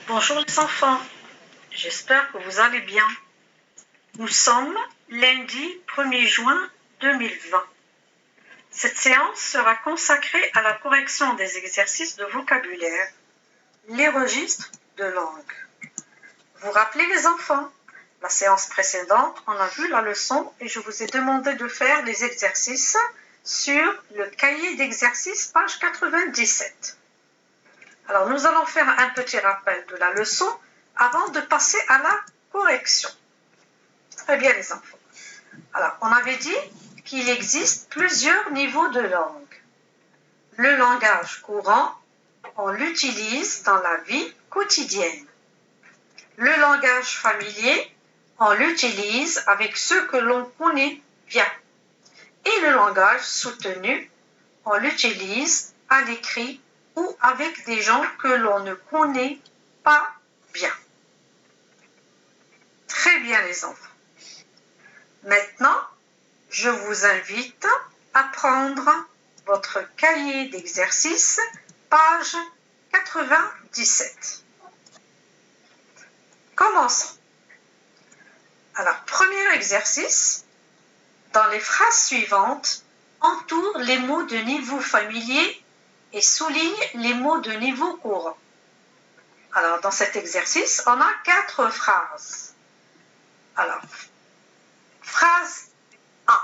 Bonjour les enfants, j'espère que vous allez bien. Nous sommes lundi 1er juin 2020. Cette séance sera consacrée à la correction des exercices de vocabulaire, les registres de langue. Vous rappelez les enfants, la séance précédente, on a vu la leçon et je vous ai demandé de faire les exercices sur le cahier d'exercices, page 97. Alors, nous allons faire un petit rappel de la leçon avant de passer à la correction. Très bien, les enfants. Alors, on avait dit qu'il existe plusieurs niveaux de langue. Le langage courant, on l'utilise dans la vie quotidienne. Le langage familier, on l'utilise avec ceux que l'on connaît bien. Et le langage soutenu, on l'utilise à l'écrit ou avec des gens que l'on ne connaît pas bien. Très bien les enfants. Maintenant, je vous invite à prendre votre cahier d'exercice, page 97. Commençons. Alors, premier exercice, dans les phrases suivantes, entoure les mots de niveau familier et souligne les mots de niveau courant. Alors, dans cet exercice, on a 4 phrases. Alors, phrase 1.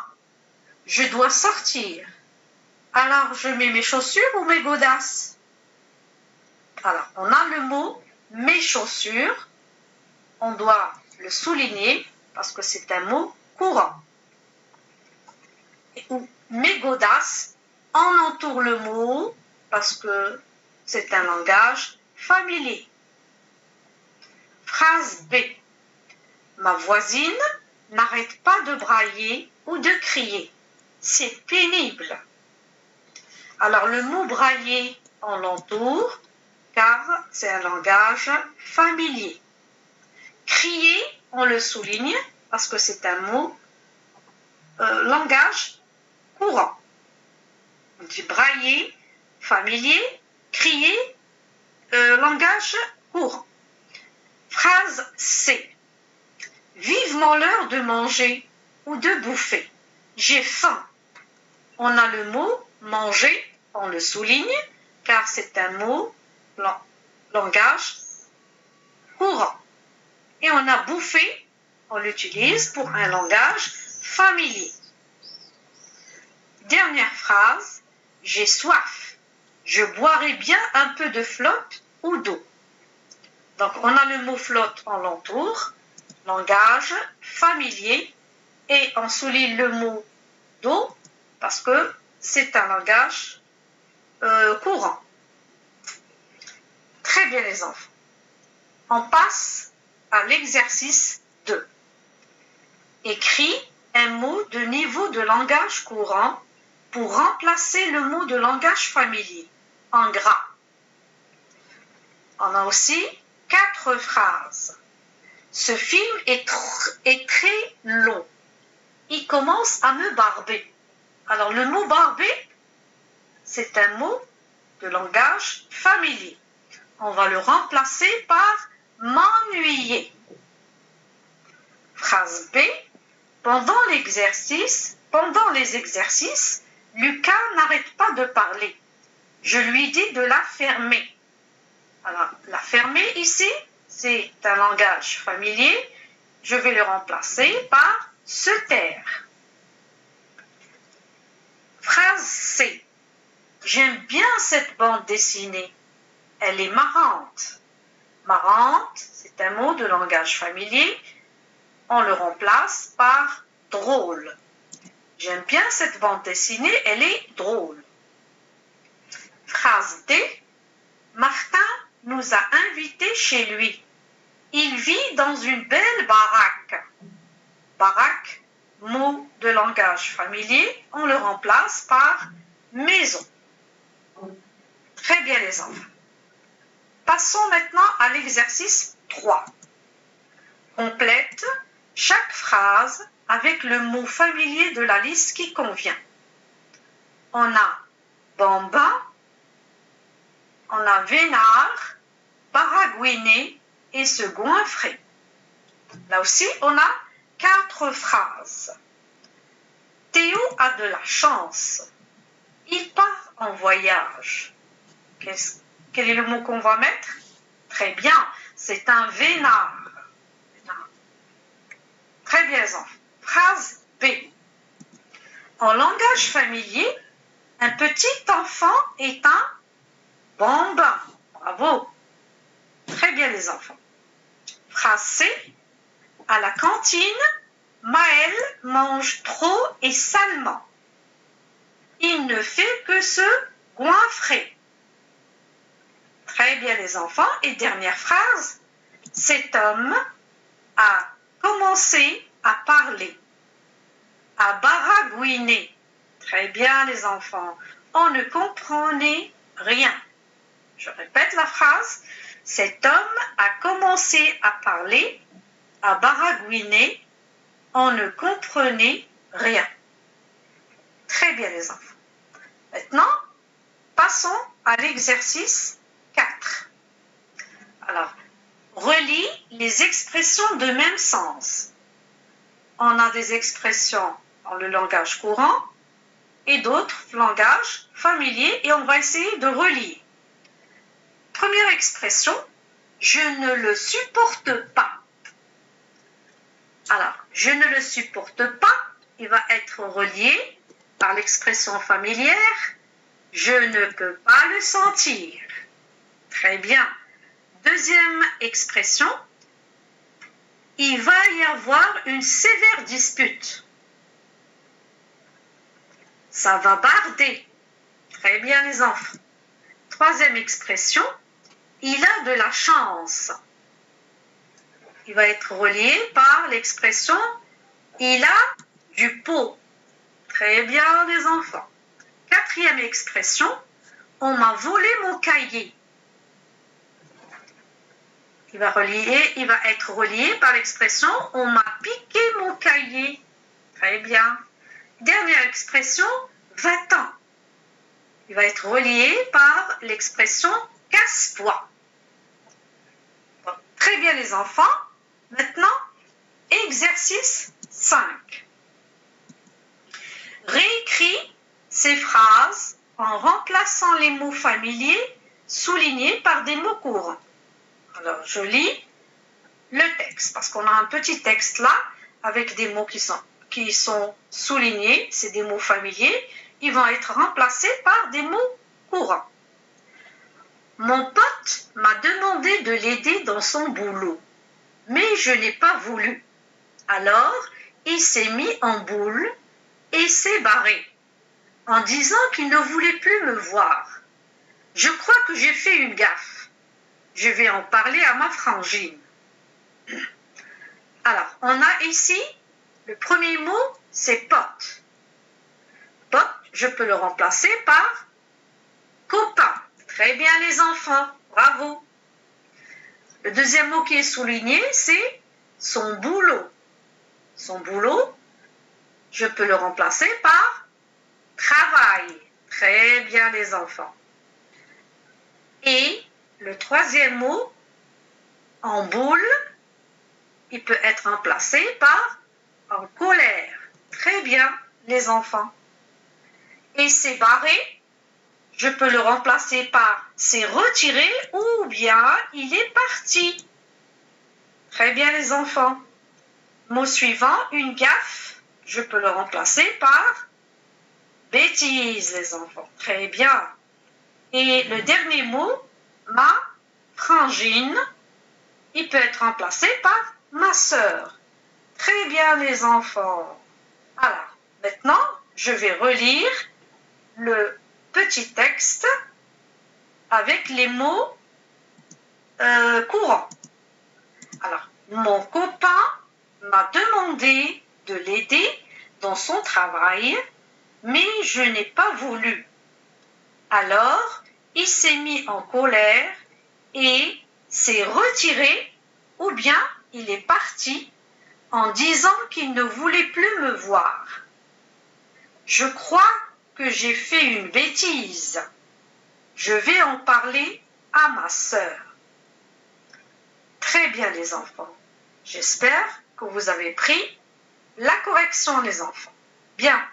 Je dois sortir. Alors, je mets mes chaussures ou mes godasses? Alors, on a le mot mes chaussures. On doit le souligner parce que c'est un mot courant. Ou mes godasses, on entoure le mot parce que c'est un langage familier. Phrase B. Ma voisine n'arrête pas de brailler ou de crier. C'est pénible. Alors le mot brailler, on l'entoure car c'est un langage familier. Crier, on le souligne parce que c'est un mot langage courant. On dit brailler, familier, crier, langage courant. Phrase C. Vivement l'heure de manger ou de bouffer. J'ai faim. On a le mot manger, on le souligne, car c'est un mot langage courant. Et on a bouffer, on l'utilise pour un langage familier. Dernière phrase, j'ai soif. Je boirai bien un peu de flotte ou d'eau. Donc, on a le mot flotte, on l'entoure, langage familier, et on souligne le mot d'eau parce que c'est un langage courant. Très bien les enfants. On passe à l'exercice 2. Écris un mot de niveau de langage courant pour remplacer le mot de langage familier en gras. On a aussi 4 phrases. Ce film est très long. Il commence à me barber. Alors le mot barber, c'est un mot de langage familier. On va le remplacer par m'ennuyer. Phrase B. Pendant les exercices, Lucas n'arrête pas de parler. Je lui dis de la fermer. Alors, la fermer ici, c'est un langage familier. Je vais le remplacer par se taire. Phrase C. J'aime bien cette bande dessinée. Elle est marrante. Marrante, c'est un mot de langage familier. On le remplace par drôle. J'aime bien cette bande dessinée, elle est drôle. Phrase D. Martin nous a invités chez lui. Il vit dans une belle baraque. Baraque, mot de langage familier, on le remplace par maison. Très bien les enfants. Passons maintenant à l'exercice 3. Complète chaque phrase avec le mot familier de la liste qui convient. On a bambin, on a vénard, baragouiner et se goinfrer. Là aussi, on a 4 phrases. Théo a de la chance. Il part en voyage. Quel est le mot qu'on va mettre? Très bien, c'est un vénard. Très bien, les enfants. Phrase B. En langage familier, un petit enfant est un bambin. Bravo. Très bien, les enfants. Phrase C. À la cantine, Maël mange trop et salement. Il ne fait que se goinfrer. Très bien, les enfants. Et dernière phrase. Cet homme a commencé à parler, à baragouiner. Très bien, les enfants. On ne comprenait rien. Je répète la phrase. Cet homme a commencé à parler, à baragouiner. On ne comprenait rien. Très bien, les enfants. Maintenant, passons à l'exercice 4. Alors, relis les expressions de même sens. On a des expressions dans le langage courant et d'autres langages familiers et on va essayer de relire. Première expression, je ne le supporte pas. Alors, je ne le supporte pas, il va être relié par l'expression familière, je ne peux pas le sentir. Très bien. Deuxième expression, il va y avoir une sévère dispute. Ça va barder. Très bien, les enfants. Troisième expression, il a de la chance. Il va être relié par l'expression il a du pot. Très bien, les enfants. Quatrième expression, on m'a volé mon cahier. Il va être relié par l'expression on m'a piqué mon cahier. Très bien. Dernière expression, va-t'en. Il va être relié par l'expression casse-toi. Bon, très bien, les enfants. Maintenant, exercice 5. Réécris ces phrases en remplaçant les mots familiers soulignés par des mots courants. Alors, je lis le texte, parce qu'on a un petit texte là, avec des mots qui sont soulignés, c'est des mots familiers, ils vont être remplacés par des mots courants. Mon pote m'a demandé de l'aider dans son boulot, mais je n'ai pas voulu. Alors, il s'est mis en boule et s'est barré, en disant qu'il ne voulait plus me voir. Je crois que j'ai fait une gaffe. Je vais en parler à ma frangine. Alors, on a ici, le premier mot, c'est pote. Pote, je peux le remplacer par copain. Très bien, les enfants, bravo. Le deuxième mot qui est souligné, c'est son boulot. Son boulot, je peux le remplacer par travail. Très bien, les enfants. Et le troisième mot, en boule, il peut être remplacé par en colère. Très bien, les enfants. Et c'est barré, je peux le remplacer par c'est retiré ou bien il est parti. Très bien, les enfants. Mot suivant, une gaffe, je peux le remplacer par bêtise, les enfants. Très bien. Et le dernier mot, ma frangine, il peut être remplacé par ma sœur. Très bien, les enfants. Alors, maintenant, je vais relire le petit texte avec les mots courants. Alors, mon copain m'a demandé de l'aider dans son travail, mais je n'ai pas voulu. Alors, il s'est mis en colère et s'est retiré ou bien il est parti en disant qu'il ne voulait plus me voir. Je crois que j'ai fait une bêtise. Je vais en parler à ma sœur. Très bien les enfants. J'espère que vous avez pris la correction les enfants. Bien.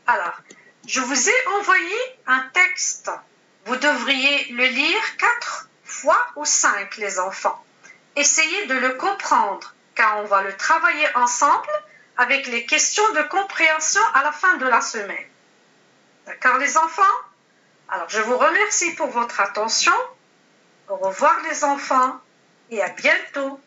Alors, je vous ai envoyé un texte. Vous devriez le lire 4 fois ou 5 les enfants. Essayez de le comprendre car on va le travailler ensemble avec les questions de compréhension à la fin de la semaine. D'accord les enfants? Alors, je vous remercie pour votre attention. Au revoir les enfants et à bientôt.